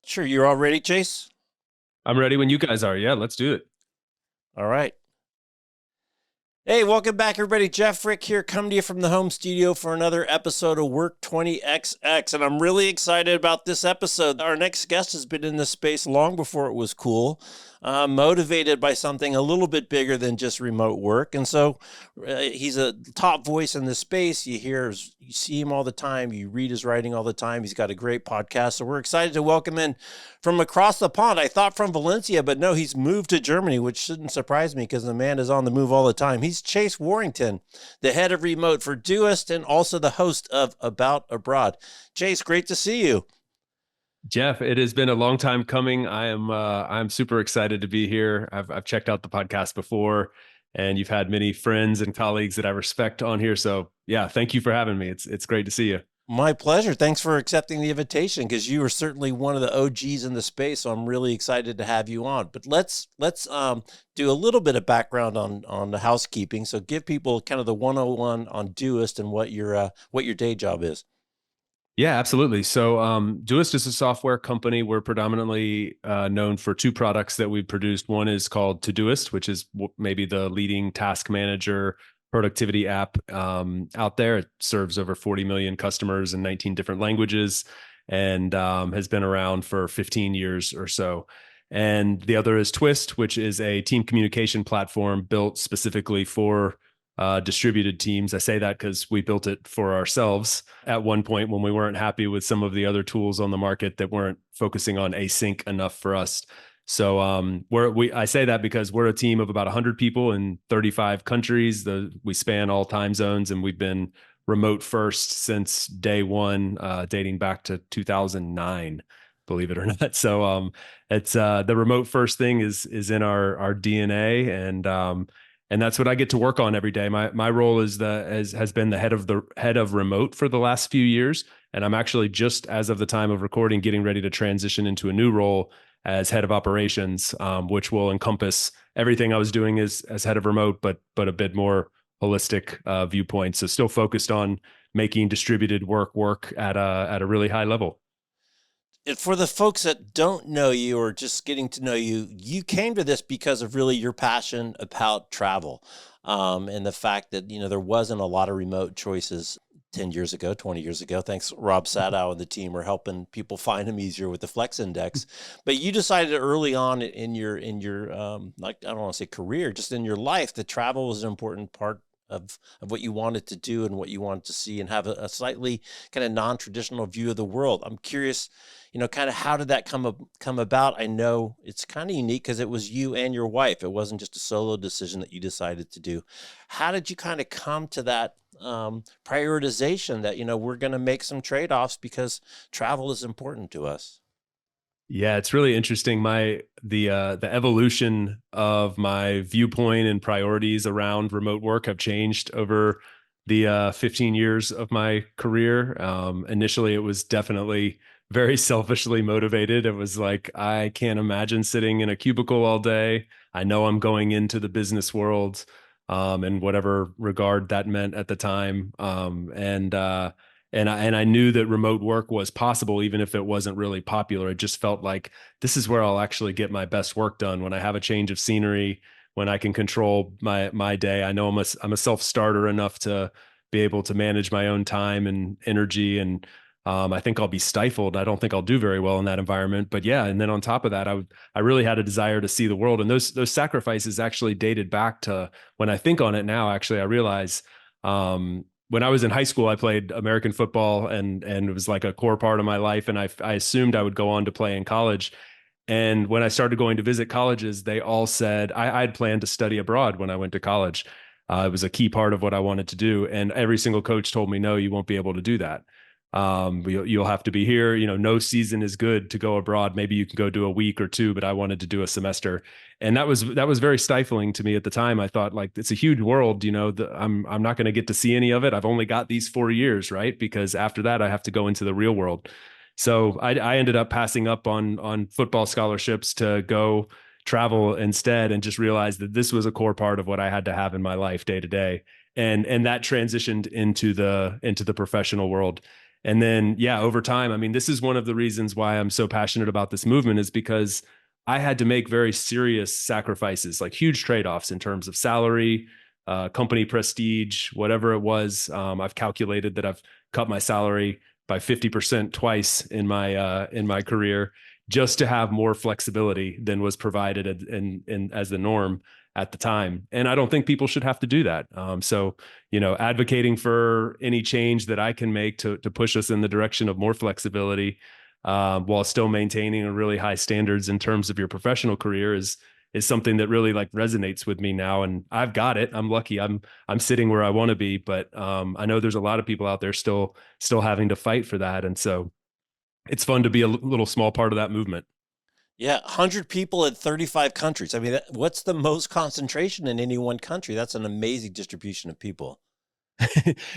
Sure, you're all ready, Chase? I'm ready when you guys are. Yeah, let's do it. All right. Hey, welcome back, everybody. Jeff Frick here, coming to you from the home studio for another episode of Work 20XX. And I'm really excited about this episode. Our next guest has been in this space long before it was cool, motivated by something a little bit bigger than just remote work. And so he's a top voice in this space. You see him all the time. You read his writing all the time. He's got a great podcast. So we're excited to welcome in from across the pond. I thought from Valencia, but no, he's moved to Germany, which shouldn't surprise me because the man is on the move all the time. He's Chase Warrington, the head of remote for Doist and also the host of About Abroad. Chase, great to see you. Jeff, it has been a long time coming. I'm super excited to be here. I've checked out the podcast before, and you've had many friends and colleagues that I respect on here. So yeah, thank you for having me. It's great to see you. My pleasure. Thanks for accepting the invitation because you are certainly one of the OGs in the space. So I'm really excited to have you on. But let's do a little bit of background on the housekeeping. So give people kind of the 101 on Doist and what your day job is. Yeah, absolutely. So Doist is a software company. We're predominantly known for two products that we've produced. One is called Todoist, which is maybe the leading task manager productivity app out there. It serves over 40 million customers in 19 different languages and has been around for 15 years or so. And the other is Twist, which is a team communication platform built specifically for distributed teams. I say that because we built it for ourselves at one point when we weren't happy with some of the other tools on the market that weren't focusing on async enough for us. So I say that because we're a team of about 100 people in 35 countries. We span all time zones, and we've been remote first since day one, dating back to 2009. Believe it or not. So it's the remote first thing is in our DNA, and that's what I get to work on every day. My role has been the head of remote for the last few years, and I'm actually just as of the time of recording getting ready to transition into a new role as head of operations, which will encompass everything I was doing as head of remote, but a bit more holistic viewpoint. So still focused on making distributed work at a really high level. For the folks that don't know you or just getting to know you, you came to this because of really your passion about travel, and the fact that there wasn't a lot of remote choices 10 years ago, 20 years ago. Thanks, Rob Sadow and the team are helping people find them easier with the Flex Index. But you decided early on in your like, I don't want to say career, just in your life, that travel was an important part of what you wanted to do and what you wanted to see and have a slightly kind of non-traditional view of the world. I'm curious, kind of how did that come about? I know it's kind of unique because it was you and your wife. It wasn't just a solo decision that you decided to do. How did you kind of come to that prioritization that, we're going to make some trade-offs because travel is important to us? Yeah, it's really interesting. The evolution of my viewpoint and priorities around remote work have changed over the 15 years of my career. Initially, it was definitely very selfishly motivated. It was like, I can't imagine sitting in a cubicle all day. I know I'm going into the business world, in whatever regard that meant at the time. And I knew that remote work was possible, even if it wasn't really popular. It just felt like this is where I'll actually get my best work done when I have a change of scenery, when I can control my day. I know I'm a self starter enough to be able to manage my own time and energy, and I think I'll be stifled. I don't think I'll do very well in that environment. But yeah, and then on top of that, I really had a desire to see the world, and those sacrifices actually dated back to when I think on it now. Actually, I realize. When I was in high school, I played American football, and it was like a core part of my life. And I assumed I would go on to play in college. And when I started going to visit colleges, they all said I had planned to study abroad when I went to college. It was a key part of what I wanted to do. And every single coach told me, no, you won't be able to do that. You'll have to be here. No season is good to go abroad. Maybe you can go do a week or two, but I wanted to do a semester. And that was very stifling to me at the time. I thought, like, it's a huge world, I'm not going to get to see any of it. I've only got these 4 years, right? Because after that, I have to go into the real world. So I ended up passing up on football scholarships to go travel instead, and just realized that this was a core part of what I had to have in my life day to day. And that transitioned into the professional world. And then, yeah, over time, I mean, this is one of the reasons why I'm so passionate about this movement, is because I had to make very serious sacrifices, like huge trade-offs in terms of salary, company prestige, whatever it was. I've calculated that I've cut my salary by 50% twice in my career, just to have more flexibility than was provided in as the norm at the time. And I don't think people should have to do that. So, advocating for any change that I can make to push us in the direction of more flexibility, while still maintaining a really high standards in terms of your professional career, is something that really like resonates with me now. And I've got it. I'm lucky. I'm sitting where I want to be, but I know there's a lot of people out there still having to fight for that. And so it's fun to be a little small part of that movement. Yeah, 100 people in 35 countries. I mean, what's the most concentration in any one country? That's an amazing distribution of people.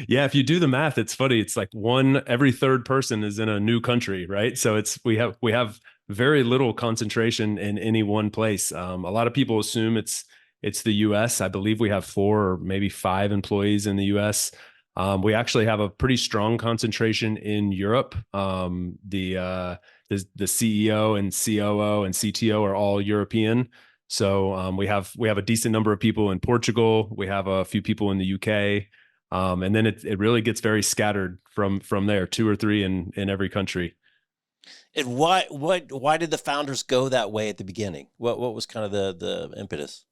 Yeah, if you do the math, it's funny. It's like one every third person is in a new country, right? So we have very little concentration in any one place. A lot of people assume it's the U.S. I believe we have 4 or maybe 5 employees in the U.S. We actually have a pretty strong concentration in Europe. The CEO and COO and CTO are all European. So we have a decent number of people in Portugal. We have a few people in the UK. And then it really gets very scattered from there, 2 or 3 in every country. And why did the founders go that way at the beginning? What was kind of the impetus?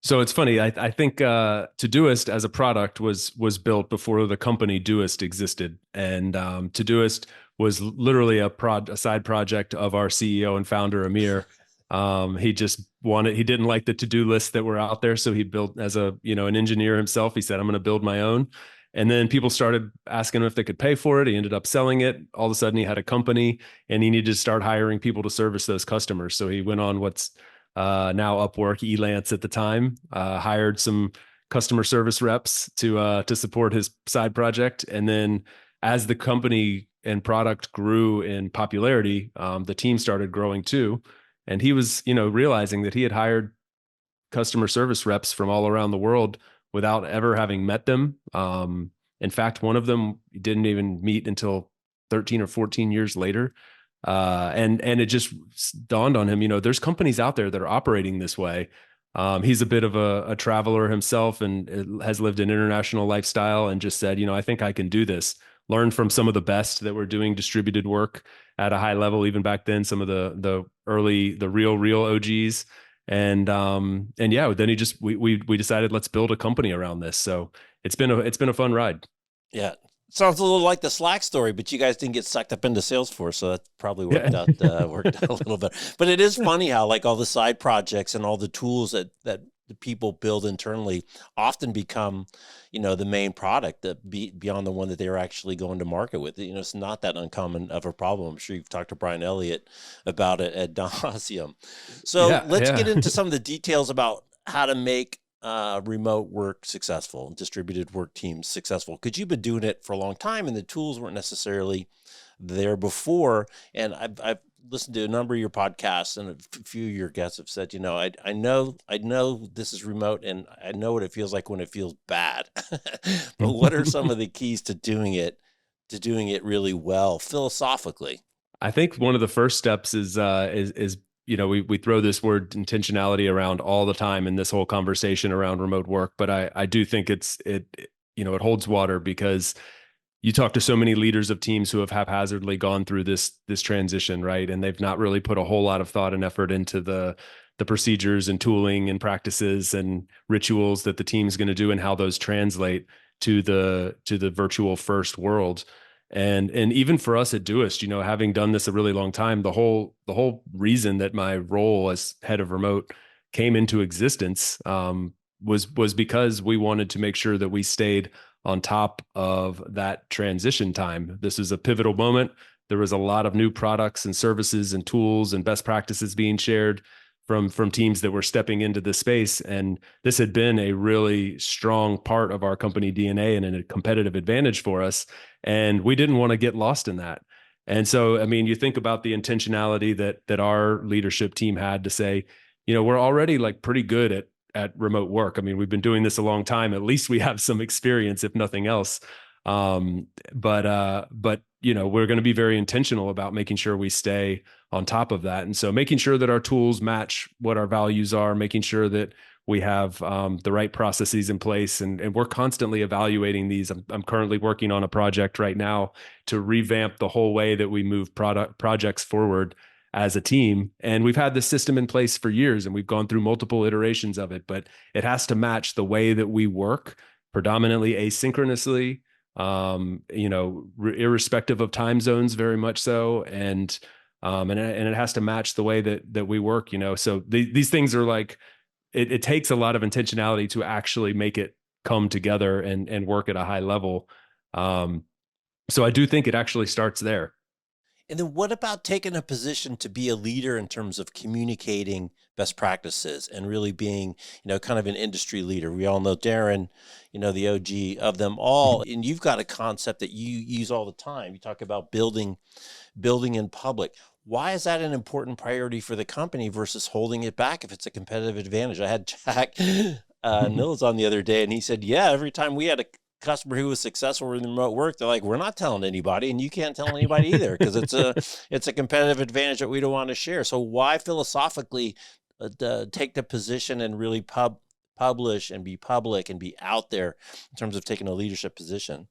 So it's funny. I think Todoist as a product was built before the company Doist existed, and Todoist was literally a side project of our CEO and founder Amir. He didn't like the to-do lists that were out there, so he built, as an engineer himself. He said, "I'm going to build my own." And then people started asking him if they could pay for it. He ended up selling it. All of a sudden, he had a company, and he needed to start hiring people to service those customers. So he went on what's now Upwork, Elance at the time, hired some customer service reps to support his side project. And then as the company and product grew in popularity, the team started growing too. And he was, realizing that he had hired customer service reps from all around the world without ever having met them. In fact, one of them didn't even meet until 13 or 14 years later. And it just dawned on him, there's companies out there that are operating this way. He's a bit of a traveler himself and has lived an international lifestyle, and just said, I think I can do this. Learned from some of the best that were doing distributed work at a high level, even back then, some of the real OGs. And yeah, then we decided, let's build a company around this. So it's been a fun ride. Yeah. Sounds a little like the Slack story, but you guys didn't get sucked up into Salesforce, so that probably Yeah. worked out a little bit. But it is funny how like all the side projects and all the tools that the people build internally often become, the main product that beyond the one that they're actually going to market with. It's not that uncommon of a problem. I'm sure you've talked to Brian Elliott about it at Donasium. So Yeah. let's get Yeah. into some of the details about how to make remote work successful, distributed work teams successful, because you've been doing it for a long time and the tools weren't necessarily there before. And I've listened to a number of your podcasts, and a few of your guests have said, I know this is remote, and I know what it feels like when it feels bad. But what are some of the keys to doing it really well philosophically? I think one of the first steps is we throw this word intentionality around all the time in this whole conversation around remote work, but I do think it holds water, because you talk to so many leaders of teams who have haphazardly gone through this transition, right? And they've not really put a whole lot of thought and effort into the procedures and tooling and practices and rituals that the team's going to do, and how those translate to the virtual first world. And even for us at Doist, having done this a really long time, the whole reason that my role as head of remote came into existence, was because we wanted to make sure that we stayed on top of that transition time. This is a pivotal moment. There was a lot of new products and services and tools and best practices being shared from teams that were stepping into this space. And this had been a really strong part of our company DNA and a competitive advantage for us. And we didn't want to get lost in that. And so, I mean, you think about the intentionality that our leadership team had to say, we're already like pretty good at remote work. I mean, we've been doing this a long time. At least we have some experience, if nothing else. But we're going to be very intentional about making sure we stay on top of that. And so making sure that our tools match what our values are, making sure that we have the right processes in place, and we're constantly evaluating these. I'm currently working on a project right now to revamp the whole way that we move projects forward as a team. And we've had this system in place for years, and we've gone through multiple iterations of it, but it has to match the way that we work, predominantly asynchronously, irrespective of time zones, very much so. And it has to match the way that we work, so these things are like, it takes a lot of intentionality to actually make it come together and work at a high level. So I do think it actually starts there. And then what about taking a position to be a leader in terms of communicating best practices and really being, kind of an industry leader? We all know Darren, the OG of them all, and you've got a concept that you use all the time. You talk about building in public. Why is that an important priority for the company versus holding it back if it's a competitive advantage? I had Jack Nils on the other day, and he said, yeah, every time we had a customer who was successful in remote work, they're like, we're not telling anybody, and you can't tell anybody either, because it's a competitive advantage that we don't want to share. So why philosophically take the position and really publish and be public and be out there in terms of taking a leadership position?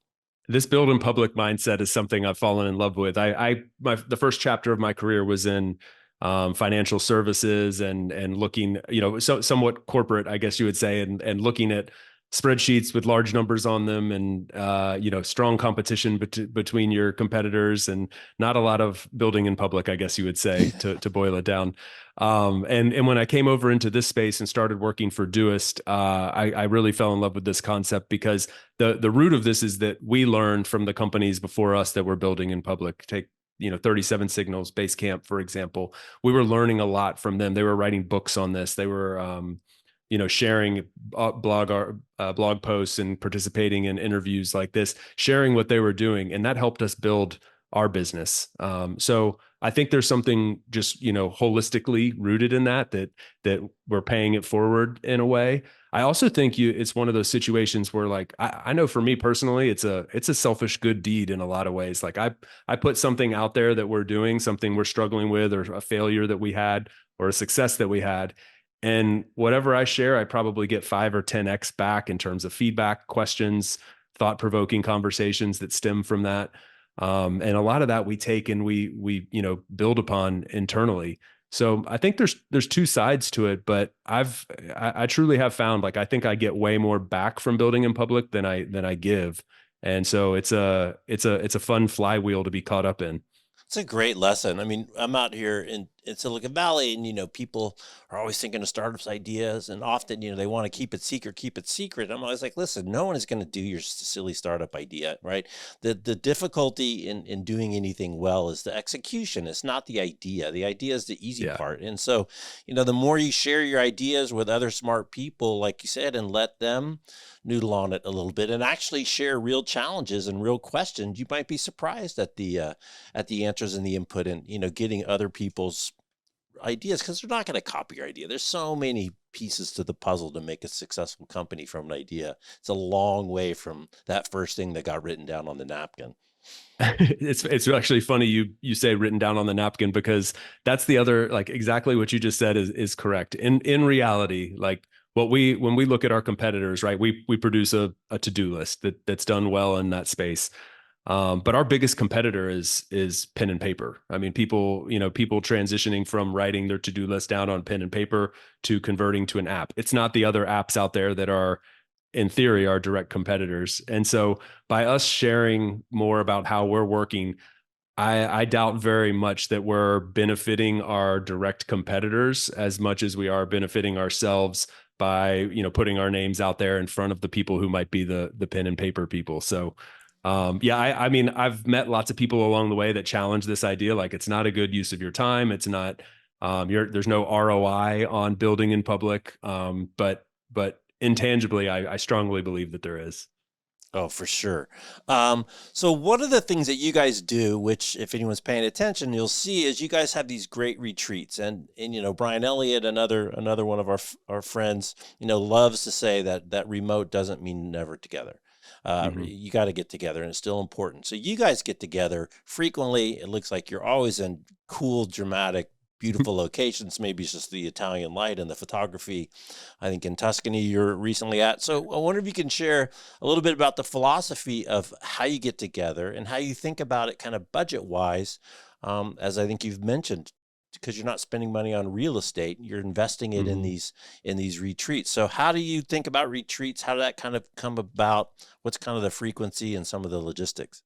This build in public mindset is something I've fallen in love with. The first chapter of my career was in financial services and looking, somewhat corporate, I guess you would say, and looking at spreadsheets with large numbers on them, and strong competition between your competitors, and not a lot of building in public, I guess you would say, to boil it down. And when I came over into this space and started working for Doist, I really fell in love with this concept, because the root of this is that we learned from the companies before us that were building in public. Take 37 Signals, Basecamp, for example. We were learning a lot from them. They were writing books on this. They were sharing blog posts and participating in interviews like this, sharing what they were doing, and that helped us build our business. So I think there's something just holistically rooted in that we're paying it forward in a way. I also think it's one of those situations where, like, I know for me personally, it's a selfish good deed in a lot of ways. Like I put something out there that we're doing, something we're struggling with, or a failure that we had, or a success that we had. And whatever I share, I probably get 5 or 10x back in terms of feedback, questions, thought-provoking conversations that stem from that. And a lot of that we take and we build upon internally. So I think there's two sides to it, but I truly have found, like, I think I get way more back from building in public than I give. And so it's a fun flywheel to be caught up in. It's a great lesson. I mean, I'm out here in Silicon Valley, and, people are always thinking of startups ideas, and often, they want to keep it secret. I'm always like, listen, no one is going to do your silly startup idea, right? The difficulty in doing anything well is the execution. It's not the idea. The idea is the easy part. And so, the more you share your ideas with other smart people, like you said, and let them noodle on it a little bit and actually share real challenges and real questions, you might be surprised at the answers and the input, and getting other people's ideas, because they're not going to copy your idea. There's so many pieces to the puzzle to make a successful company from an idea. It's a long way from that first thing that got written down on the napkin. It's actually funny you say written down on the napkin, because that's the other, like, exactly what you just said is correct. In reality, like, when we look at our competitors, right, we produce a to-do list that's done well in that space. But our biggest competitor is pen and paper. I mean, people transitioning from writing their to-do list down on pen and paper to converting to an app. It's not the other apps out there that are, in theory, our direct competitors. And so by us sharing more about how we're working, I doubt very much that we're benefiting our direct competitors as much as we are benefiting ourselves by, putting our names out there in front of the people who might be the pen and paper people. So I mean, I've met lots of people along the way that challenge this idea. Like, it's not a good use of your time. It's not, there's no ROI on building in public. But intangibly, I strongly believe that there is. Oh, for sure. So one of the things that you guys do, which if anyone's paying attention, you'll see, is you guys have these great retreats, and Brian Elliott, another one of our friends, loves to say that remote doesn't mean never together. Mhm. You got to get together, and it's still important. So you guys get together frequently. It looks like you're always in cool, dramatic, beautiful locations. Maybe it's just the Italian light and the photography. I think in Tuscany you're recently at. So I wonder if you can share a little bit about the philosophy of how you get together and how you think about it kind of budget wise. As I think you've mentioned, because you're not spending money on real estate, you're investing it Mhm. in these retreats. So how do you think about retreats? How did that kind of come about? What's kind of the frequency and some of the logistics?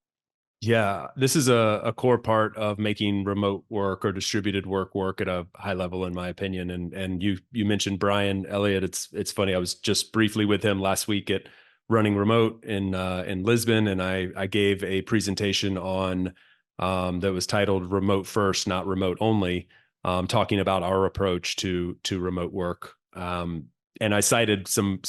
Yeah, this is a core part of making remote work or distributed work at a high level, in my opinion. And you mentioned Brian Elliott. It's funny. I was just briefly with him last week at running remote in Lisbon, and I gave a presentation on that was titled "Remote First, Not Remote Only," talking about our approach to remote work. And I cited some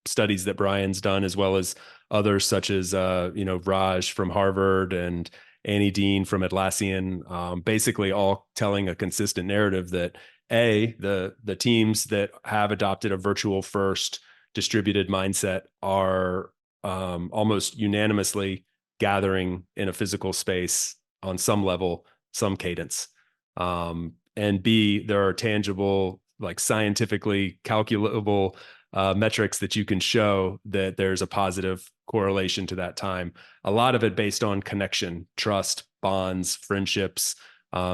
studies that Brian's done, as well as others such as Raj from Harvard and Annie Dean from Atlassian, basically all telling a consistent narrative that the teams that have adopted a virtual first distributed mindset are almost unanimously gathering in a physical space on some level, some cadence. And B, there are tangible, like scientifically calculable metrics that you can show that there's a positive correlation to that time. A lot of it based on connection, trust, bonds, friendships,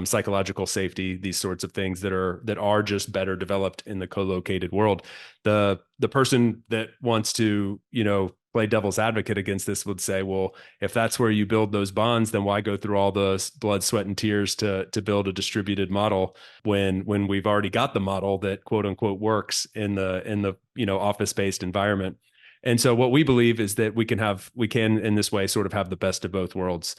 psychological safety, these sorts of things that are just better developed in the co-located world. The person that wants to play devil's advocate against this would say, well, if that's where you build those bonds, then why go through all the blood, sweat, and tears to build a distributed model when we've already got the model that quote unquote works in the office based environment. And so what we believe is that we can in this way sort of have the best of both worlds.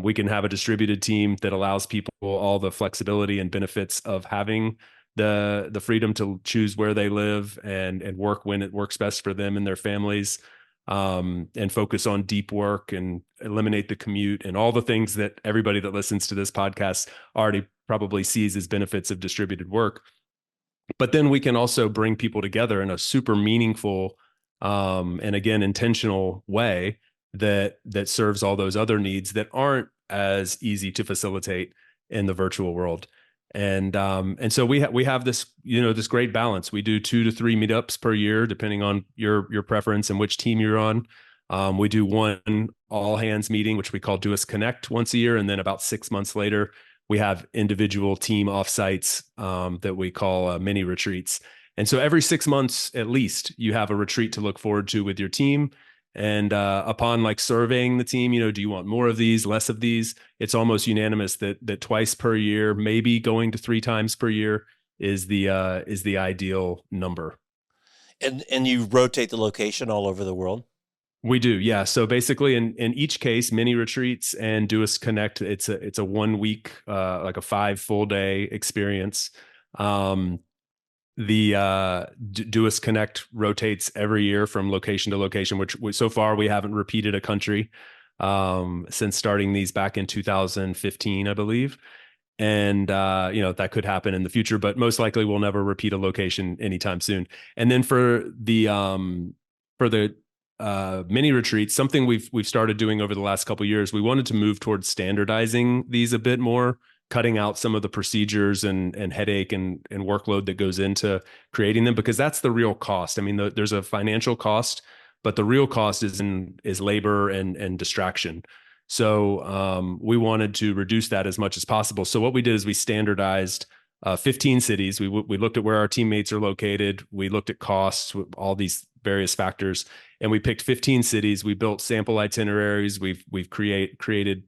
We can have a distributed team that allows people all the flexibility and benefits of having the freedom to choose where they live and work when it works best for them and their families, and focus on deep work and eliminate the commute and all the things that everybody that listens to this podcast already probably sees as benefits of distributed work. But then we can also bring people together in a super meaningful, and again, intentional way that serves all those other needs that aren't as easy to facilitate in the virtual world. And so we have this this great balance. We do 2 to 3 meetups per year, depending on your preference and which team you're on. We do one all hands meeting, which we call Doist Connect, once a year, and then about 6 months later, we have individual team offsites that we call mini retreats. And so every 6 months, at least, you have a retreat to look forward to with your team. And upon like surveying the team, do you want more of these, less of these? It's almost unanimous that twice per year, maybe going to 3 times per year, is the ideal number. And you rotate the location all over the world. We do, yeah. So basically, in each case, mini retreats and Doist Connect, it's a 1 week, like a 5 full day experience. The Doist Connect rotates every year from location to location, which so far we haven't repeated a country since starting these back in 2015, I believe. And that could happen in the future, but most likely we'll never repeat a location anytime soon. And then for the mini retreats, something we've started doing over the last couple of years, we wanted to move towards standardizing these a bit more, cutting out some of the procedures and headache and workload that goes into creating them, because that's the real cost. I mean, there's a financial cost, but the real cost is labor and distraction. So we wanted to reduce that as much as possible. So what we did is we standardized 15 cities. We looked at where our teammates are located. We looked at costs, all these various factors, and we picked 15 cities. We built sample itineraries. We've created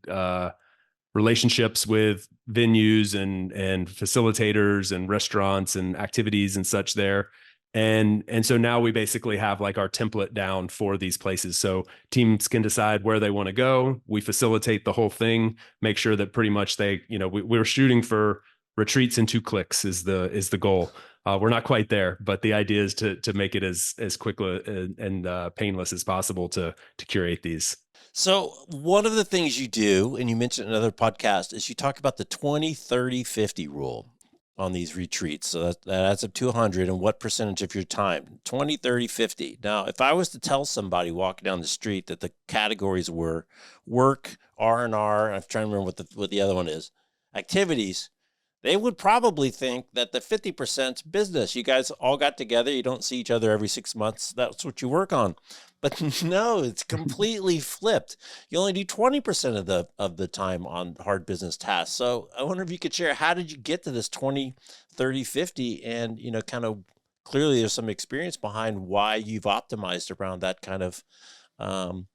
relationships with venues and facilitators and restaurants and activities and such there. And so now we basically have like our template down for these places. So teams can decide where they want to go. We facilitate the whole thing, make sure that pretty much we're shooting for retreats in 2 clicks is the goal. We're not quite there, but the idea is to make it as quick and painless as possible to curate these. So one of the things you do, and you mentioned in another podcast, is you talk about the 20, 30, 50 rule. on these retreats? So that adds up to 100. And what percentage of your time? 20, 30, 50. Now, if I was to tell somebody walking down the street that the categories were work, R&R, I'm trying to remember what the other one is, activities, they would probably think that the 50% business. You guys all got together. You don't see each other every 6 months. That's what you work on. But no, it's completely flipped. You only do 20% of the time on hard business tasks. So I wonder if you could share, how did you get to this 20, 30, 50? And, kind of clearly there's some experience behind why you've optimized around that kind of um,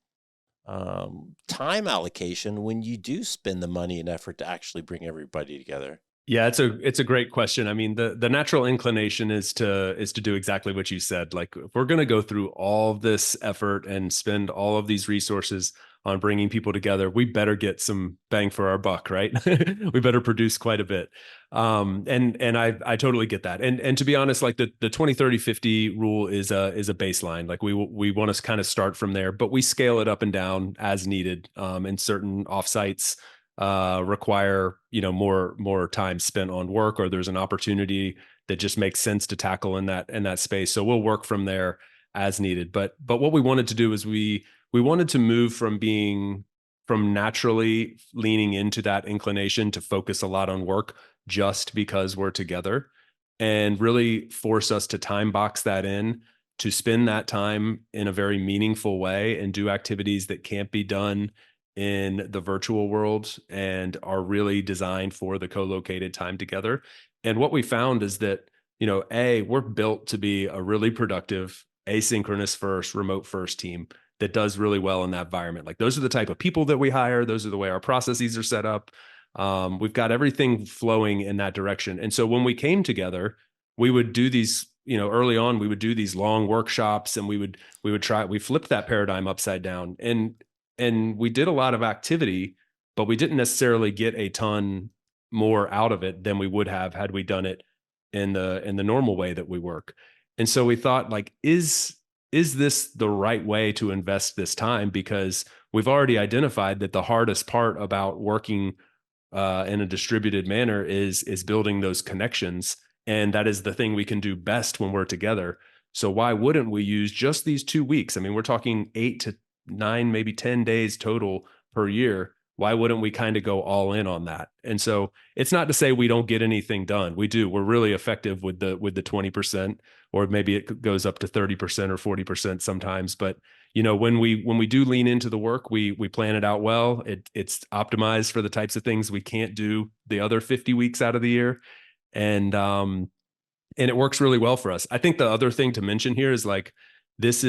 time allocation when you do spend the money and effort to actually bring everybody together. Yeah, it's a great question. I mean, the natural inclination is to do exactly what you said. Like, if we're going to go through all of this effort and spend all of these resources on bringing people together, we better get some bang for our buck, right? We better produce quite a bit. And I totally get that. And to be honest, like the 20, 30, 50 rule is a baseline. Like we want to kind of start from there, but we scale it up and down as needed. And certain offsites require more time spent on work, or there's an opportunity that just makes sense to tackle in that space. So we'll work from there as needed. But what we wanted to do is we wanted to move from naturally leaning into that inclination to focus a lot on work just because we're together, and really force us to time box that in, to spend that time in a very meaningful way and do activities that can't be done in the virtual world and are really designed for the co-located time together. And what we found is that, we're built to be a really productive, asynchronous first, remote first team that does really well in that environment. Like, those are the type of people that we hire. Those are the way our processes are set up. We've got everything flowing in that direction. And so when we came together, we would do these, early on, we would do these long workshops, and we flipped that paradigm upside down. And we did a lot of activity, but we didn't necessarily get a ton more out of it than we would have had we done it in the normal way that we work. And so we thought, like, is this the right way to invest this time? Because we've already identified that the hardest part about working in a distributed manner is building those connections, and that is the thing we can do best when we're together. So why wouldn't we use just these 2 weeks? I mean, we're talking 8 to 9, maybe 10 days total per year. Why wouldn't we kind of go all in on that? And so it's not to say we don't get anything done. We do. We're really effective with the 20%, or maybe it goes up to 30% or 40% sometimes. But when we do lean into the work, we plan it out well. It's optimized for the types of things we can't do the other 50 weeks out of the year. And it works really well for us. I think the other thing to mention here is, like, this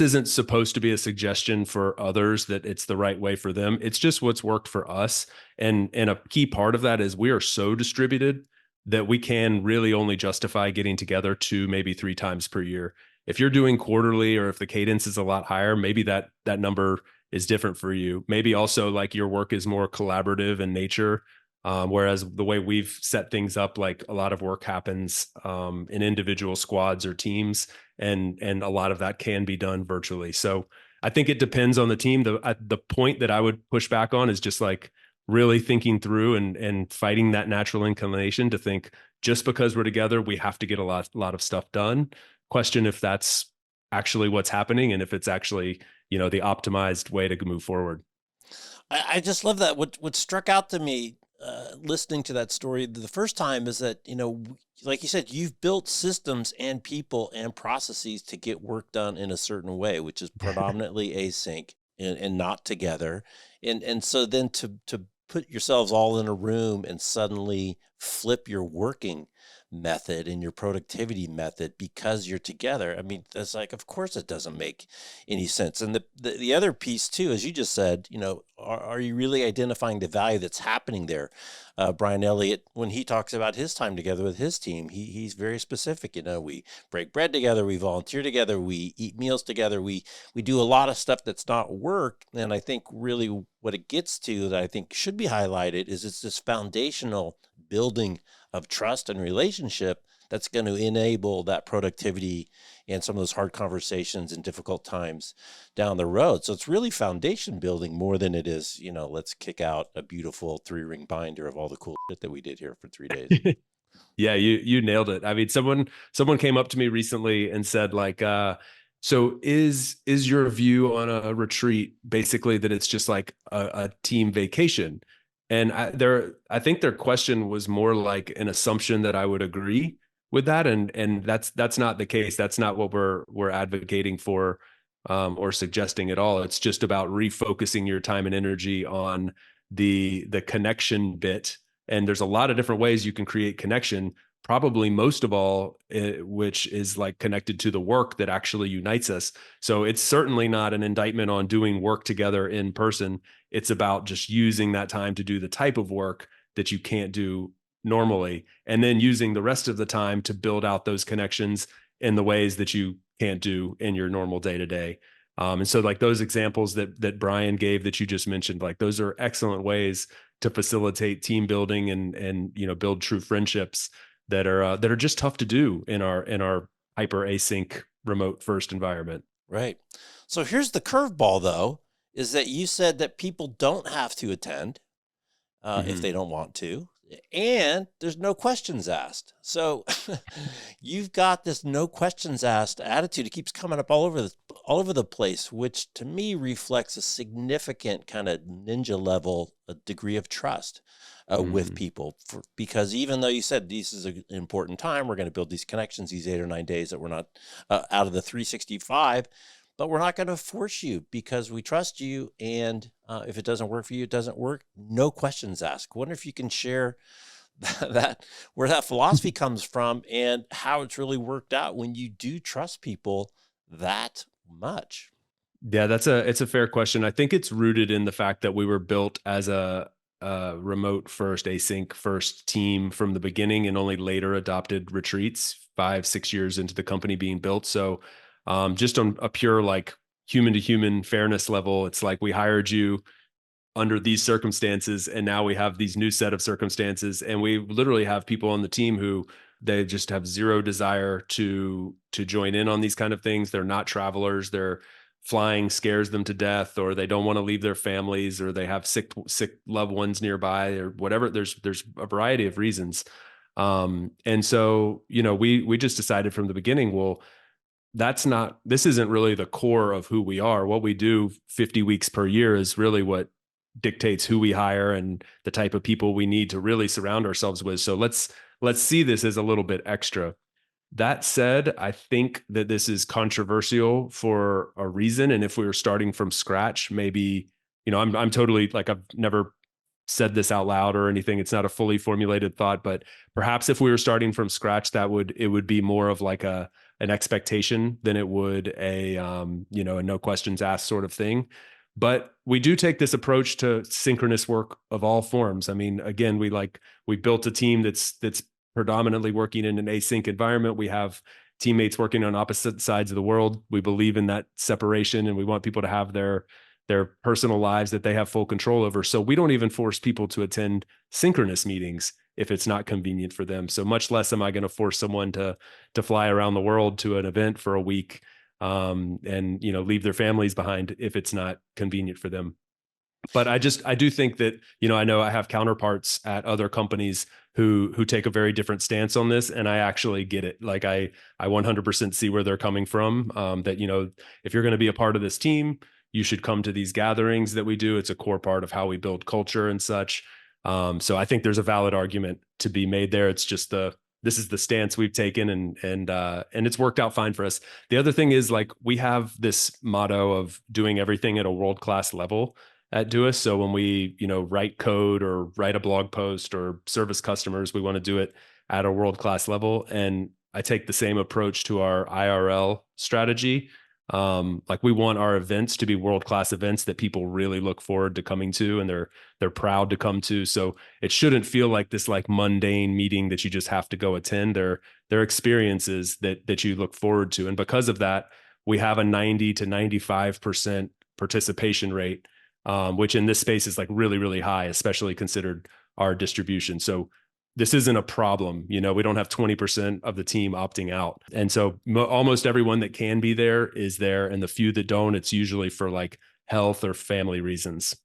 isn't supposed to be a suggestion for others that it's the right way for them. It's just what's worked for us. And a key part of that is we are so distributed that we can really only justify getting together 2, maybe 3 times per year. If you're doing quarterly, or if the cadence is a lot higher, maybe that number is different for you. Maybe also, like, your work is more collaborative in nature. Whereas the way we've set things up, like, a lot of work happens in individual squads or teams, and a lot of that can be done virtually. So I think it depends on the team. The point that I would push back on is just, like, really thinking through and fighting that natural inclination to think, just because we're together, we have to get a lot of stuff done. Question if that's actually what's happening, and if it's actually, the optimized way to move forward. I just love that. What struck out to me listening to that story the first time is that, like you said, you've built systems and people and processes to get work done in a certain way, which is predominantly async and not together. And so then to put yourselves all in a room and suddenly flip your working method and your productivity method because you're together. I mean, that's like, of course it doesn't make any sense. And the other piece too, as you just said, are you really identifying the value that's happening there? Brian Elliott, when he talks about his time together with his team, he's very specific. We break bread together, we volunteer together, we eat meals together, we do a lot of stuff that's not work. And I think really what it gets to, that I think should be highlighted, is it's this foundational building of trust and relationship that's going to enable that productivity and some of those hard conversations and difficult times down the road. So it's really foundation building more than it is, let's kick out a beautiful 3-ring binder of all the cool shit that we did here for 3 days. Yeah, you nailed it. I mean, someone came up to me recently and said like, so is your view on a retreat basically that it's just like a team vacation? And I think their question was more like an assumption that I would agree with that, and that's not the case. That's not what we're advocating for, or suggesting at all. It's just about refocusing your time and energy on the connection bit. And there's a lot of different ways you can create connection, probably most of all, which is like connected to the work that actually unites us. So it's certainly not an indictment on doing work together in person. It's about just using that time to do the type of work that you can't do normally, and then using the rest of the time to build out those connections in the ways that you can't do in your normal day to day. And so like those examples that Brian gave that you just mentioned, like those are excellent ways to facilitate team building and build true friendships that are just tough to do in our hyper async remote first environment. Right. So here's the curveball, though, is that you said that people don't have to attend if they don't want to, and there's no questions asked. So you've got this no questions asked attitude. It keeps coming up all over the place, which to me reflects a significant kind of ninja level degree of trust with people. Because even though you said this is an important time, we're going to build these connections these 8 or 9 days that we're not out of the 365. But we're not going to force you because we trust you. And if it doesn't work for you, it doesn't work. No questions asked. I wonder if you can share that where that philosophy comes from and how it's really worked out when you do trust people that much. Yeah, it's a fair question. I think it's rooted in the fact that we were built as a remote first, async first team from the beginning, and only later adopted retreats 5-6 years into the company being built. So just on a pure like human to human fairness level, it's like we hired you under these circumstances, and now we have these new set of circumstances, and we literally have people on the team who they just have zero desire to join in on these kind of things. They're not travelers. They're flying scares them to death, or they don't want to leave their families, or they have sick loved ones nearby, or whatever. There's a variety of reasons. And so, we just decided from the beginning, well, this isn't really the core of who we are. What we do 50 weeks per year is really what dictates who we hire and the type of people we need to really surround ourselves with. So let's see this as a little bit extra. That said, I think that this is controversial for a reason. And if we were starting from scratch, maybe, I'm totally like, I've never said this out loud or anything. It's not a fully formulated thought, but perhaps if we were starting from scratch, it would be more of like an expectation than it would a no questions asked sort of thing. But we do take this approach to synchronous work of all forms. I mean, again, we built a team that's predominantly working in an async environment. We have teammates working on opposite sides of the world. We believe in that separation, and we want people to have their personal lives that they have full control over. So we don't even force people to attend synchronous meetings if it's not convenient for them. So much less am I going to force someone to fly around the world to an event for a week, and leave their families behind if it's not convenient for them. But I do think that, I know I have counterparts at other companies who take a very different stance on this, and I actually get it. Like I 100% see where they're coming from. That, if you're going to be a part of this team, you should come to these gatherings that we do. It's a core part of how we build culture and such. So I think there's a valid argument to be made there. It's just this is the stance we've taken, and it's worked out fine for us. The other thing is, like, we have this motto of doing everything at a world-class level at Doist. So when we, write code or write a blog post or service customers, we want to do it at a world-class level. And I take the same approach to our IRL strategy. Like, we want our events to be world-class events that people really look forward to coming to, and they're proud to come to. So it shouldn't feel like this like mundane meeting that you just have to go attend. They're experiences that you look forward to. And because of that, we have a 90 to 95% participation rate, which in this space is like really, really high, especially considered our distribution. So this isn't a problem. You know, we don't have 20% of the team opting out. And so almost everyone that can be there is there. And the few that don't, it's usually for like health or family reasons.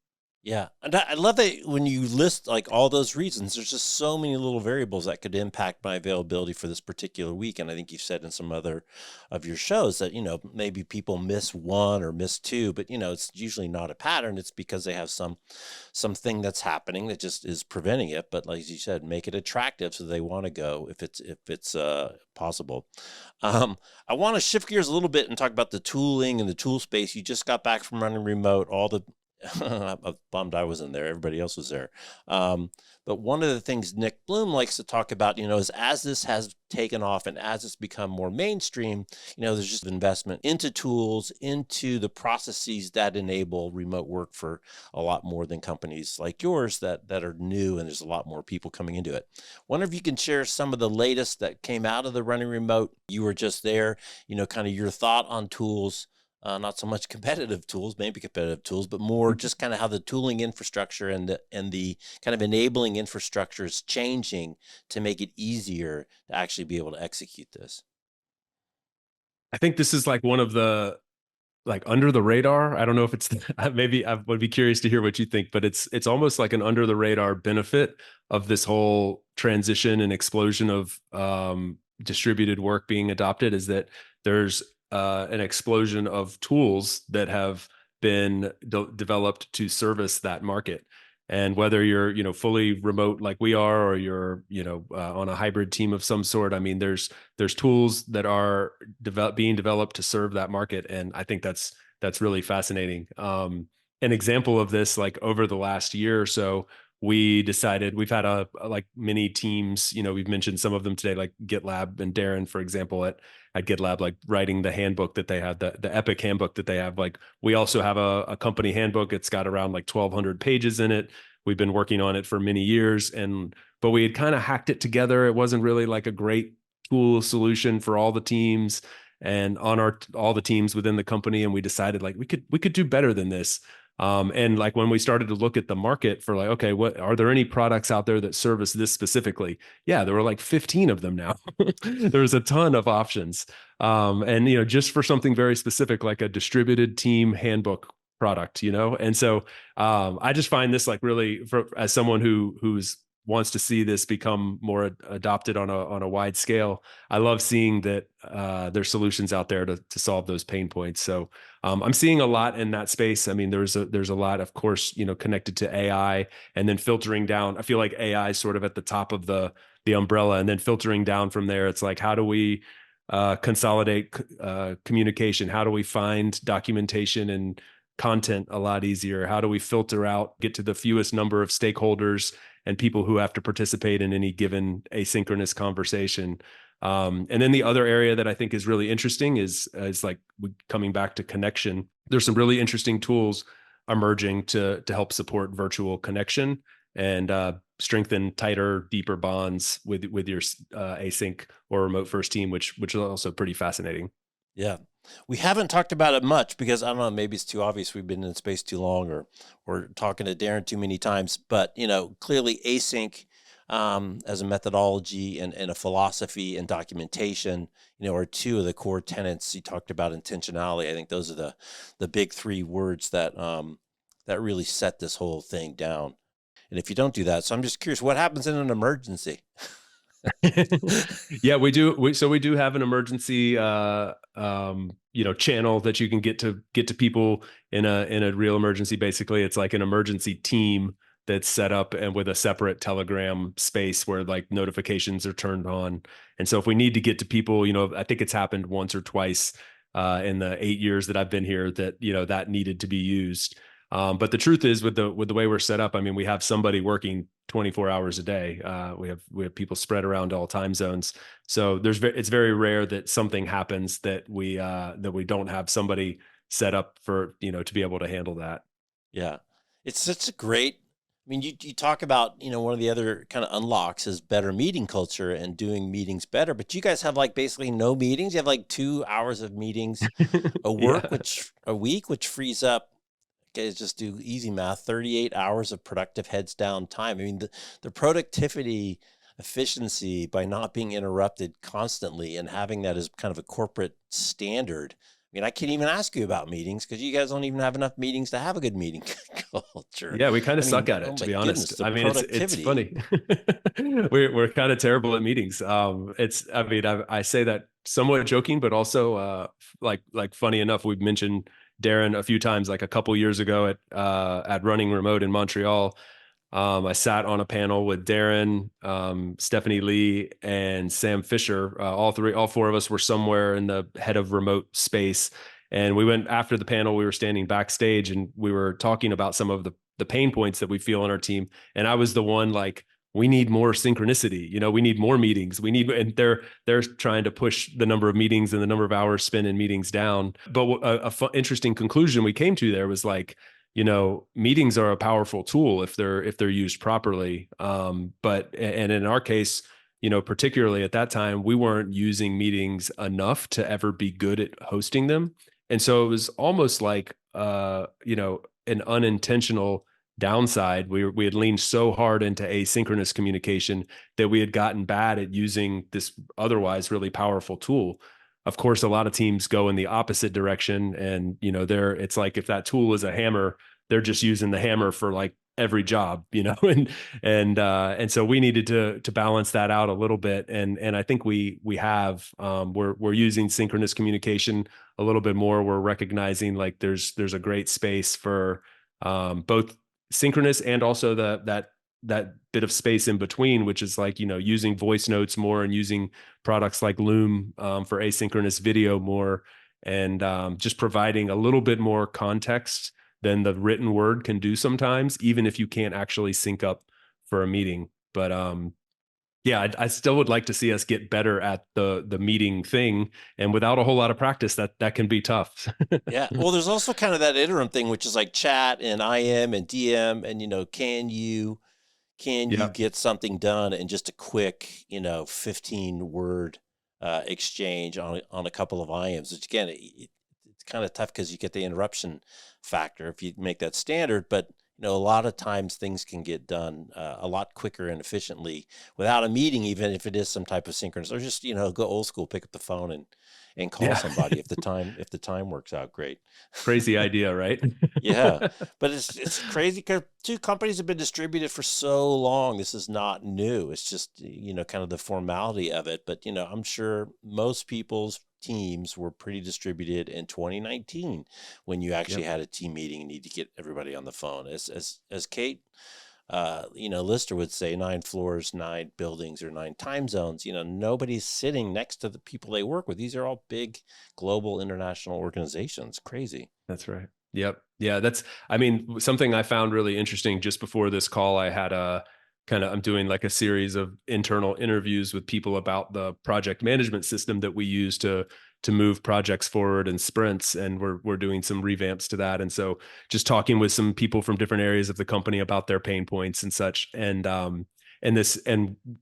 Yeah. And I love that when you list like all those reasons, there's just so many little variables that could impact my availability for this particular week. And I think you've said in some other of your shows that, maybe people miss one or miss two, but it's usually not a pattern. It's because they have something that's happening that just is preventing it. But like you said, make it attractive so they want to go if it's possible. I want to shift gears a little bit and talk about the tooling and the tool space. You just got back from running remote, all the I'm bummed I wasn't there. Everybody else was there. But one of the things Nick Bloom likes to talk about, is as this has taken off and as it's become more mainstream, there's just investment into tools, into the processes that enable remote work for a lot more than companies like yours that are new, and there's a lot more people coming into it. Wonder if you can share some of the latest that came out of the running remote. You were just there, kind of your thought on tools. Not so much competitive tools, maybe competitive tools, but more just kind of how the tooling infrastructure and the kind of enabling infrastructure is changing to make it easier to actually be able to execute this. I think this is like one of the like under the radar. I don't know if it's maybe I would be curious to hear what you think, but it's almost like an under the radar benefit of this whole transition and explosion of distributed work being adopted is that there's an explosion of tools that have been developed to service that market. And whether you're, fully remote like we are, or you're, on a hybrid team of some sort, I mean, there's tools that are being developed to serve that market. And I think that's really fascinating. An example of this, like over the last year or so, we decided we've had like many teams, we've mentioned some of them today, like GitLab and Darren, for example, at GitLab, like writing the handbook that they have, the Epic handbook that they have. Like we also have a company handbook. It's got around like 1,200 pages in it. We've been working on it for many years, but we had kind of hacked it together. It wasn't really like a great tool solution for all the teams and on all the teams within the company. And we decided like we could do better than this. And like when we started to look at the market for like, okay, what are there any products out there that service this specifically? Yeah, there were like 15 of them now. There's a ton of options. And just for something very specific, like a distributed team handbook product, and so I just find this like really, as someone who's wants to see this become more adopted on a wide scale. I love seeing that there's solutions out there to solve those pain points. So I'm seeing a lot in that space. I mean, there's a lot, of course, connected to AI, and then filtering down. I feel like AI is sort of at the top of the umbrella, and then filtering down from there. It's like, how do we consolidate communication? How do we find documentation and content a lot easier? How do we filter out, get to the fewest number of stakeholders and people who have to participate in any given asynchronous conversation? And then the other area that I think is really interesting is like coming back to connection. There's some really interesting tools emerging to help support virtual connection and strengthen tighter, deeper bonds with your async or remote first team, which is also pretty fascinating. Yeah. We haven't talked about it much because I don't know, maybe it's too obvious. We've been in space too long, or talking to Darren too many times, but clearly async as a methodology and a philosophy and documentation, are two of the core tenets. You talked about intentionality. I think those are the big three words that really set this whole thing down. And if you don't do that, so I'm just curious, what happens in an emergency? Yeah, we do. We do have an emergency, channel that you can get to people in a real emergency. Basically, it's like an emergency team that's set up and with a separate Telegram space where like notifications are turned on. And so if we need to get to people, I think it's happened once or twice in the 8 years that I've been here that, that needed to be used. But the truth is with the way we're set up, I mean, we have somebody working 24 hours a day. We have people spread around all time zones. So it's very rare that something happens that we don't have somebody set up for, to be able to handle that. Yeah. It's such a great, I mean, you talk about, one of the other kind of unlocks is better meeting culture and doing meetings better, but you guys have like basically no meetings. You have like 2 hours of meetings a week, which frees up, guys, just do easy math, 38 hours of productive heads down time. I mean, the productivity efficiency by not being interrupted constantly and having that as kind of a corporate standard. I mean, I can't even ask you about meetings because you guys don't even have enough meetings to have a good meeting culture. Yeah, we kind I of suck mean, at oh it, to my be honest. goodness, the I mean, it's productivity. funny. We're kind of terrible at meetings. I mean, I say that somewhat joking, but also like funny enough, we've mentioned Darren a few times, like a couple years ago at Running Remote in Montreal. I sat on a panel with Darren, Stephanie Lee, and Sam Fisher. All four of us were somewhere in the head of remote space. And we went after the panel, we were standing backstage and we were talking about some of the pain points that we feel on our team. And I was the one like, we need more synchronicity. We need more meetings. And they're trying to push the number of meetings and the number of hours spent in meetings down. But interesting conclusion we came to there was like, meetings are a powerful tool if they're used properly. But in our case, particularly at that time, we weren't using meetings enough to ever be good at hosting them. And so it was almost like, an unintentional downside. We had leaned so hard into asynchronous communication that we had gotten bad at using this otherwise really powerful tool. Of course, a lot of teams go in the opposite direction, and it's like if that tool is a hammer, they're just using the hammer for like every job, and so we needed to balance that out a little bit, and I think we have we're using synchronous communication a little bit more. We're recognizing like there's a great space for both synchronous and also that bit of space in between, which is like, using voice notes more and using products like Loom for asynchronous video more, and just providing a little bit more context than the written word can do sometimes, even if you can't actually sync up for a meeting. But yeah, I still would like to see us get better at the meeting thing, and without a whole lot of practice, that can be tough. Yeah. Well, there's also kind of that interim thing, which is like chat and IM and DM, and can you Yeah. get something done in just a quick 15 word exchange on a couple of IMs, which again, it's kind of tough because you get the interruption factor if you make that standard, but a lot of times things can get done a lot quicker and efficiently without a meeting, even if it is some type of synchronous, or just go old school, pick up the phone and call Yeah. somebody if the time works out great. Crazy idea, right? Yeah, but it's crazy because two companies have been distributed for so long. This is not new. It's just kind of the formality of it. But I'm sure most people's teams were pretty distributed in 2019 when you actually Yep. had a team meeting and need to get everybody on the phone. As Kate Lister would say, 9 floors, 9 buildings, or 9 time zones. Nobody's sitting next to the people they work with. These are all big global international organizations. Crazy. That's right. Yep. Yeah. I mean, something I found really interesting just before this call, I had I'm doing like a series of internal interviews with people about the project management system that we use to move projects forward in sprints. And we're doing some revamps to that. And so just talking with some people from different areas of the company about their pain points and such. And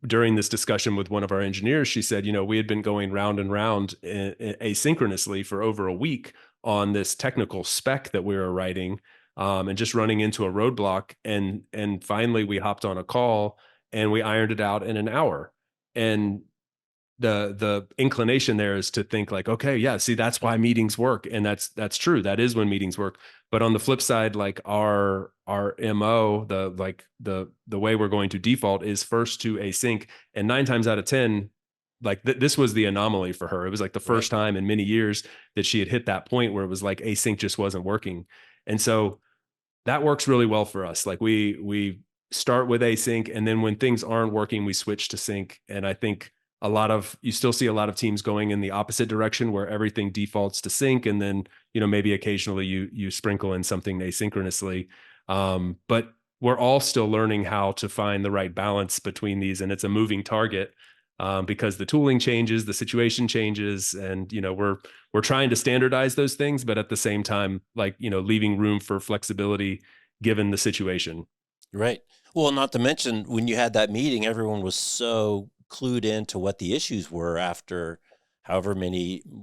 during this discussion with one of our engineers, she said, we had been going round and round asynchronously for over a week on this technical spec that we were writing, and just running into a roadblock. And finally we hopped on a call and we ironed it out in an hour. And the inclination there is to think like, okay, yeah, see, that's why meetings work. And that's true. That is when meetings work. But on the flip side, like our MO, the way we're going to default is first to async. And 9 times out of 10, like this was the anomaly for her. It was like the Right. first time in many years that she had hit that point where it was like async just wasn't working. And so that works really well for us. Like we start with async, and then when things aren't working, we switch to sync. And I think you still see a lot of teams going in the opposite direction where everything defaults to sync, and then maybe occasionally you sprinkle in something asynchronously. But we're all still learning how to find the right balance between these, and it's a moving target. Because the tooling changes, the situation changes, and we're trying to standardize those things, but at the same time, like leaving room for flexibility given the situation. Right. Well, not to mention when you had that meeting, everyone was so clued into what the issues were after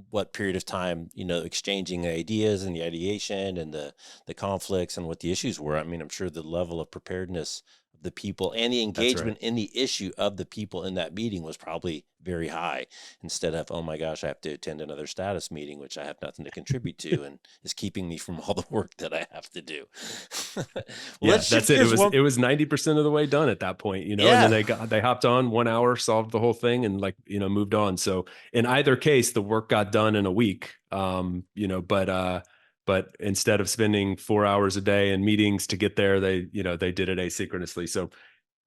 what period of time, exchanging ideas and the ideation and the conflicts and what the issues were. I mean, I'm sure the level of preparedness the people, and the That's right. engagement in the issue of the people in that meeting was probably very high, instead of, oh my gosh, I have to attend another status meeting, which I have nothing to contribute to and is keeping me from all the work that I have to do. Well, Yeah, let's that's shift it. gears one. It was 90% of the way done at that point, and then Yeah. they hopped on 1 hour, solved the whole thing and like, moved on. So in either case, the work got done in a week. But instead of spending 4 hours a day in meetings to get there, they did it asynchronously. So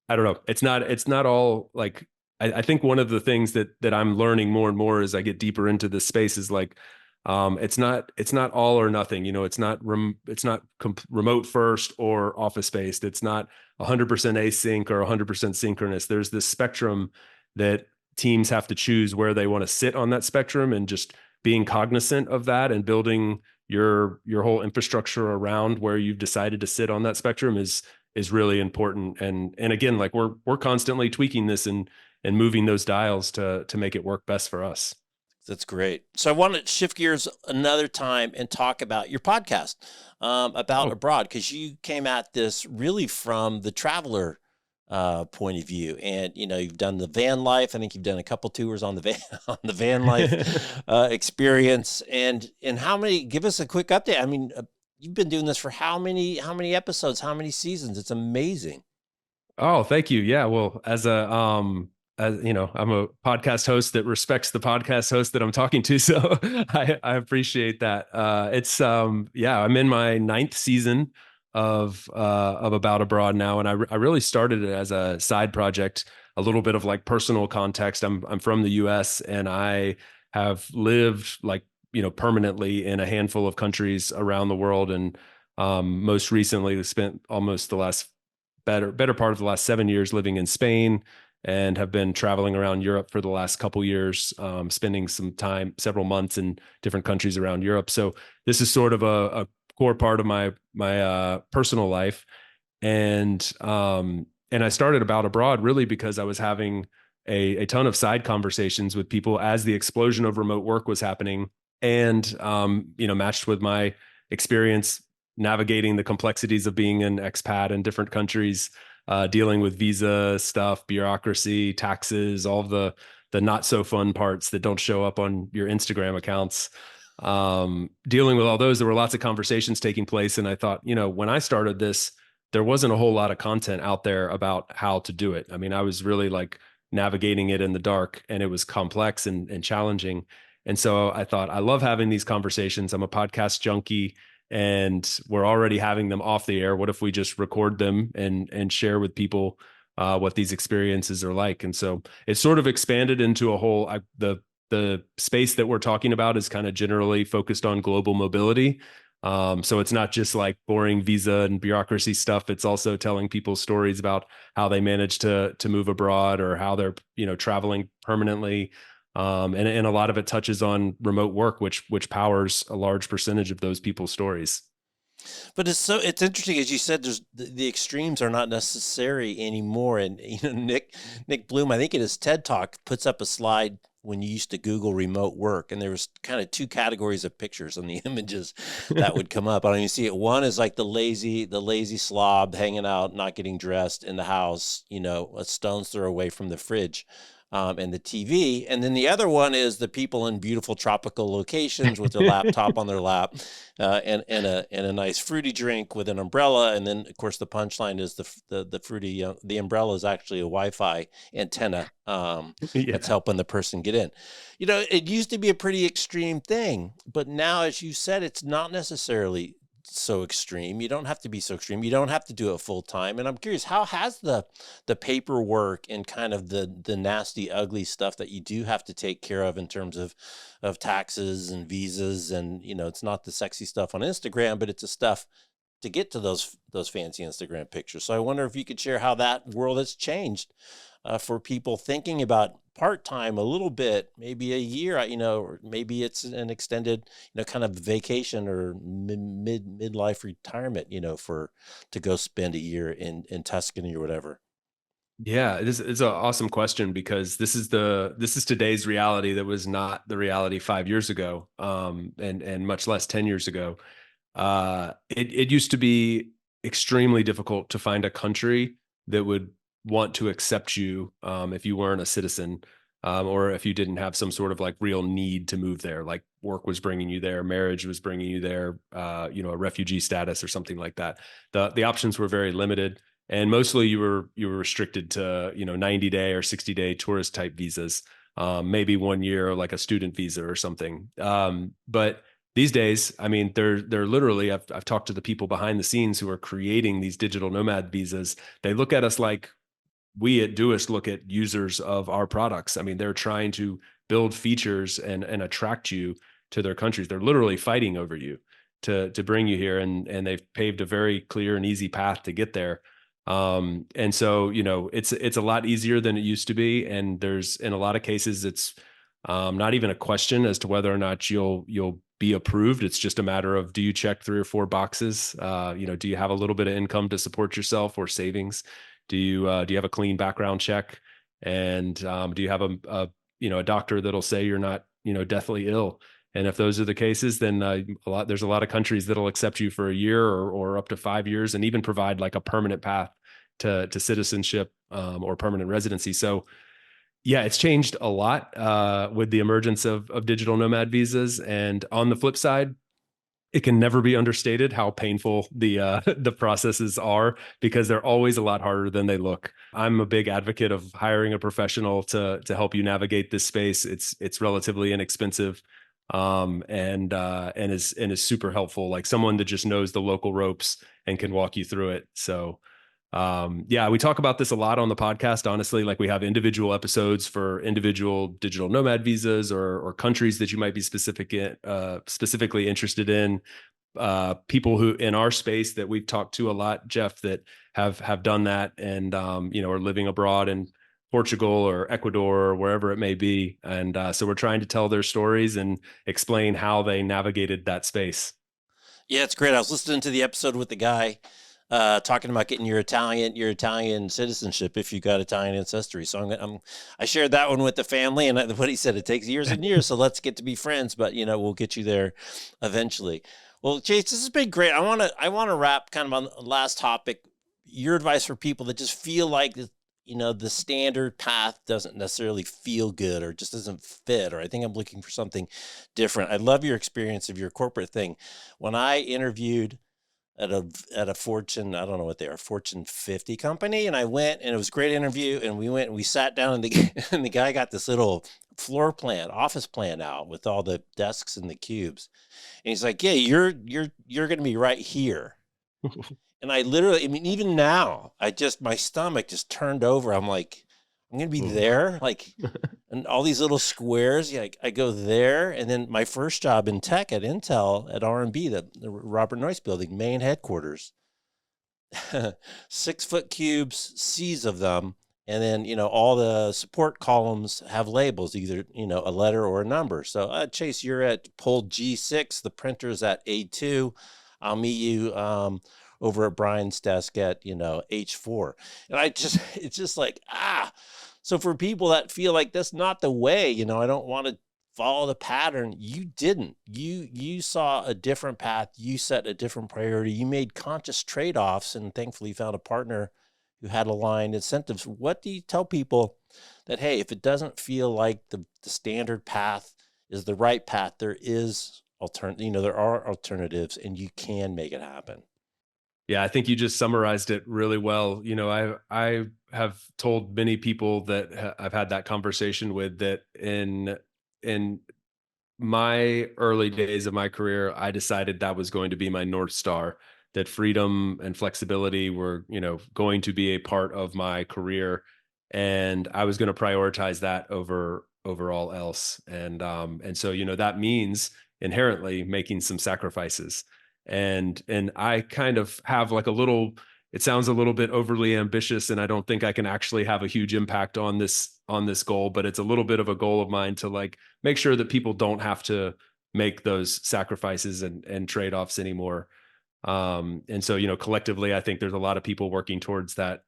I don't know. It's not all like, I think one of the things that I'm learning more and more as I get deeper into this space is like, it's not all or nothing. It's not remote first or office based. It's not 100% async or 100% synchronous. There's this spectrum that teams have to choose where they want to sit on that spectrum, and just being cognizant of that and building your whole infrastructure around where you've decided to sit on that spectrum is really important. And again, like we're constantly tweaking this and moving those dials to make it work best for us. That's great. So I want to shift gears another time and talk about your podcast, about Oh, abroad, because you came at this really from the traveler point of view, and you've done the van life. I think you've done a couple tours on the van on the van life experience, and how many? Give us a quick update. I mean, you've been doing this for how many episodes, how many seasons? It's amazing. oh, thank you. Yeah. Well, as I'm a podcast host that respects the podcast host that I'm talking to. So I appreciate that. Yeah, I'm in my ninth season of About Abroad now. And I really started it as a side project, a little bit of like personal context. I'm from the US, and I have lived like, permanently in a handful of countries around the world. And most recently spent almost the last better part of the last 7 years living in Spain, and have been traveling around Europe for the last couple years, spending some time, several months in different countries around Europe. So this is sort of a core part of my personal life, and I started About Abroad really because I was having a ton of side conversations with people as the explosion of remote work was happening, and matched with my experience navigating the complexities of being an expat in different countries, dealing with visa stuff, bureaucracy, taxes, all of the not so fun parts that don't show up on your Instagram accounts. Dealing with all those, there were lots of conversations taking place, and I thought, when I started this, there wasn't a whole lot of content out there about how to do it. I mean, I was really like navigating it in the dark, and it was complex and challenging. And so I thought, I love having these conversations. I'm a podcast junkie, and we're already having them off the air. What if we just record them and share with people what these experiences are like? And so it sort of expanded into a whole. The space that we're talking about is kind of generally focused on global mobility. So it's not just like boring visa and bureaucracy stuff. It's also telling people stories about how they manage to move abroad, or how they're traveling permanently. And a lot of it touches on remote work, which powers a large percentage of those people's stories. But it's interesting, as you said, there's the extremes are not necessary anymore. And Nick Bloom, I think in his TED Talk, puts up a slide when you used to Google remote work, and there was kind of two categories of pictures on the images that would come up. I don't even see it. One is like the lazy slob hanging out, not getting dressed in the house, a stone's throw away from the fridge. And the TV. And then the other one is the people in beautiful tropical locations with their laptop on their lap, and a nice fruity drink with an umbrella. And then, of course, the punchline is the fruity. The umbrella is actually a Wi-Fi antenna, that's Yeah. helping the person get in. It used to be a pretty extreme thing, but now, as you said, it's not necessarily so extreme. You don't have to be so extreme. You don't have to do it full time. And I'm curious, how has the paperwork and kind of the nasty, ugly stuff that you do have to take care of in terms of taxes and visas, and it's not the sexy stuff on Instagram, but it's the stuff to get to those fancy Instagram pictures. So I wonder if you could share how that world has changed, for people thinking about part-time a little bit, maybe a year, or maybe it's an extended, kind of vacation, or midlife retirement, for to go spend a year in Tuscany or whatever. Yeah, it is an awesome question, because this is today's reality that was not the reality 5 years ago, and much less 10 years ago. It used to be extremely difficult to find a country that would want to accept you if you weren't a citizen, or if you didn't have some sort of like real need to move there, like work was bringing you there, marriage was bringing you there, a refugee status or something like that. The options were very limited, and mostly you were restricted to 90-day or 60-day tourist type visas, maybe 1 year like a student visa or something. But these days, I mean, they're literally. I've talked to the people behind the scenes who are creating these digital nomad visas. They look at us like we at Doist look at users of our products. I mean, they're trying to build features and attract you to their countries. They're literally fighting over you to bring you here, and they've paved a very clear and easy path to get there. And so it's a lot easier than it used to be, and there's in a lot of cases it's not even a question as to whether or not you'll be approved. It's just a matter of, do you check 3 or 4 boxes? Do you have a little bit of income to support yourself or savings? Do you have a clean background check? And do you have a doctor that'll say you're not deathly ill? And if those are the cases, then there's a lot of countries that'll accept you for a year or up to 5 years, and even provide like a permanent path to citizenship or permanent residency. So yeah, it's changed a lot with the emergence of digital nomad visas. And on the flip side, it can never be understated how painful the the processes are, because they're always a lot harder than they look. I'm a big advocate of hiring a professional to help you navigate this space. It's relatively inexpensive, and is super helpful. Like someone that just knows the local ropes and can walk you through it. So yeah, we talk about this a lot on the podcast, honestly. Like we have individual episodes for individual digital nomad visas or countries that you might be specifically interested in. People who in our space that we've talked to a lot, Jeff, that have done that and are living abroad in Portugal or Ecuador or wherever it may be. And so we're trying to tell their stories and explain how they navigated that space. Yeah, it's great. I was listening to the episode with the guy talking about getting your Italian citizenship if you got Italian ancestry. So I shared that one with the family, and what he said, it takes years and years. So let's get to be friends, but we'll get you there eventually. Well, Chase, this has been great. I want to wrap kind of on the last topic. Your advice for people that just feel like the standard path doesn't necessarily feel good or just doesn't fit, or I think I'm looking for something different. I love your experience of your corporate thing. When I interviewed at a Fortune, I don't know what they are, Fortune 50 company, and I went, and it was a great interview, and we went and we sat down, and the and the guy got this little office plan out with all the desks and the cubes, and he's like, "Yeah, you're going to be right here." And I literally, I mean, even now, my stomach just turned over. I'm like, I'm going to be there, like, and all these little squares. Yeah, I go there, and then my first job in tech at Intel at R&B, the Robert Noyce building, main headquarters, 6 foot cubes, seas of them, and then all the support columns have labels, either a letter or a number. So Chase, you're at pole G6. The printer's at A2. I'll meet you over at Brian's desk at H4. And it's just like So for people that feel like that's not the way, I don't want to follow the pattern. You didn't. You saw a different path. You set a different priority. You made conscious trade-offs, and thankfully found a partner who had aligned incentives. What do you tell people that, hey, if it doesn't feel like the standard path is the right path, there are alternatives, and you can make it happen? Yeah, I think you just summarized it really well. I have told many people that I've had that conversation with that in my early days of my career, I decided that was going to be my North Star, that freedom and flexibility were, going to be a part of my career. And I was going to prioritize that over all else. And so, that means inherently making some sacrifices. And I kind of have like it sounds a little bit overly ambitious, and I don't think I can actually have a huge impact on this goal, but it's a little bit of a goal of mine to like make sure that people don't have to make those sacrifices and trade-offs anymore. And so, collectively, I think there's a lot of people working towards that,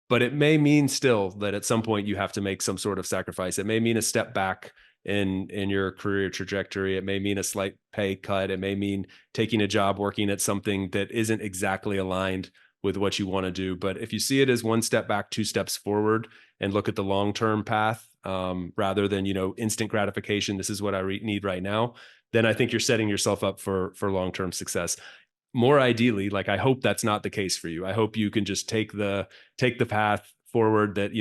but it may mean still that at some point you have to make some sort of sacrifice. It may mean a step back in your career trajectory. It may mean a slight pay cut. It may mean taking a job working at something that isn't exactly aligned with what you want to do. But if you see it as one step back, two steps forward, and look at the long-term path, rather than, instant gratification, this is what I need right now, then I think you're setting yourself up for long-term success. More ideally, like, I hope that's not the case for you. I hope you can just take the path forward that,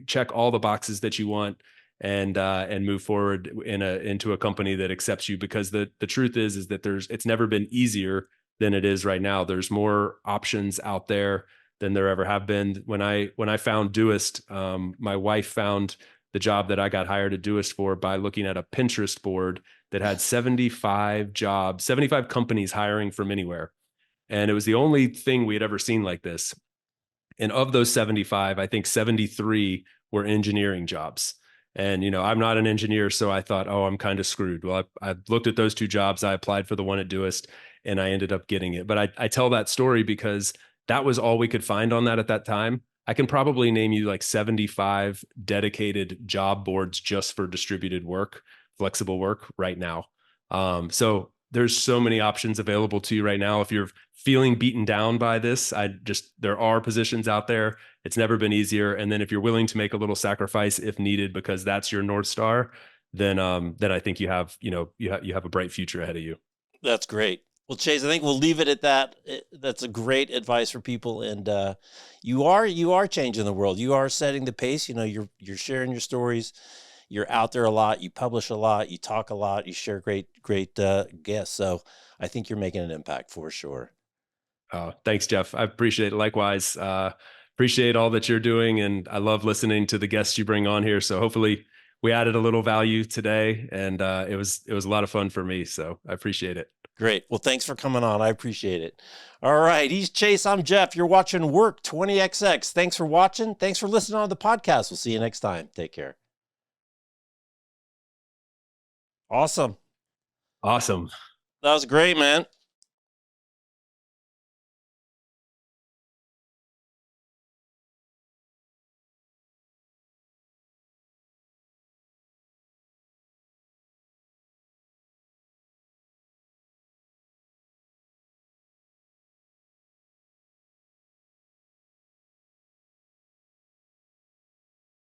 check all the boxes that you want, and move forward into a company that accepts you, because the truth is that it's never been easier than it is right now. There's more options out there than there ever have been. When I found Doist, my wife found the job that I got hired at Doist for by looking at a Pinterest board that had 75 jobs, 75 companies hiring from anywhere. And it was the only thing we had ever seen like this. And of those 75, I think 73 were engineering jobs. And, I'm not an engineer, so I thought, oh, I'm kind of screwed. Well, I looked at those two jobs. I applied for the one at Doist, and I ended up getting it. But I tell that story because that was all we could find on that at that time. I can probably name you like 75 dedicated job boards just for distributed work, flexible work right now. So there's so many options available to you right now. If you're feeling beaten down by this, there are positions out there. It's never been easier. And then if you're willing to make a little sacrifice if needed, because that's your North Star, then I think you have a bright future ahead of you. That's great. Well, Chase, I think we'll leave it at that. That's a great advice for people. And you are changing the world. You are setting the pace. You're sharing your stories. You're out there a lot. You publish a lot. You talk a lot. You share great guests. So I think you're making an impact for sure. Thanks, Jeff. I appreciate it. Likewise, appreciate all that you're doing. And I love listening to the guests you bring on here. So hopefully we added a little value today, and it was a lot of fun for me. So I appreciate it. Great. Well, thanks for coming on. I appreciate it. All right. He's Chase. I'm Jeff. You're watching Work 20XX. Thanks for watching. Thanks for listening on the podcast. We'll see you next time. Take care. Awesome. Awesome. That was great, man.